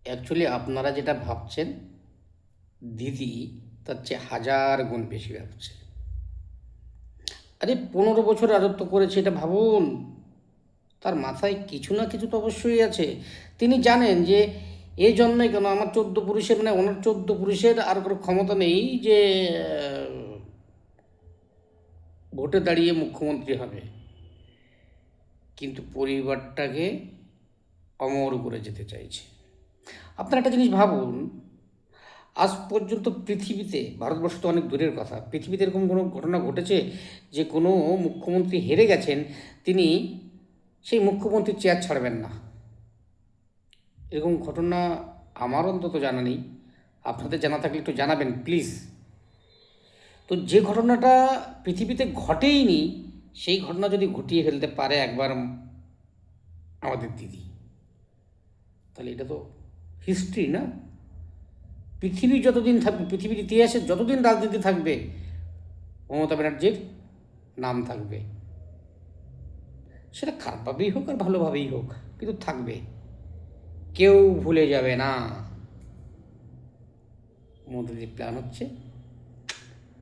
Actually আপনারা যেটা ভাবছেন দিদি তার চেয়ে 1000 গুণ বেশি ভাবছে। আরে 15 বছর রাজত্ব করেছে, এটা ভাবুন। তার মাথায় কিছু না কিছু তো অবশ্যই আছে। তিনি জানেন যে এই জন্মে কেন আমার 14 পুরুষের মানে ওনার 14 পুরুষের আর কোনো ক্ষমতা নেই যে ভোটে দাঁড়িয়ে মুখ্যমন্ত্রী হবে, কিন্তু পরিবারটাকে অমর করে যেতে চাইছে। আপনারা একটা জিনিস ভাবুন, আজ পর্যন্ত পৃথিবীতে, ভারতবর্ষ তো অনেক দূরের কথা, পৃথিবীতে এরকম কোনো ঘটনা ঘটেছে যে কোনো মুখ্যমন্ত্রী হেরে গেছেন, তিনি সেই মুখ্যমন্ত্রীর চেয়ার ছাড়বেন না? এরকম ঘটনা আমার অন্তত জানা নেই। আপনাদের জানা থাকলে একটু জানাবেন প্লিজ। তো যে ঘটনাটা পৃথিবীতে ঘটেইনি, সেই ঘটনা যদি ঘটিয়ে ফেলতে পারে একবার আমাদের দিদি, তাহলে এটা তো হিস্ট্রি না? পৃথিবী যতদিন থাকবে, পৃথিবীর ইতিহাসে যতদিন রাজনীতি থাকবে, মমতা ব্যানার্জির নাম থাকবে। সেটা খারাপভাবেই হোক আর ভালোভাবেই হোক, কিন্তু থাকবে, কেউ ভুলে যাবে না। মোদির প্ল্যান হচ্ছে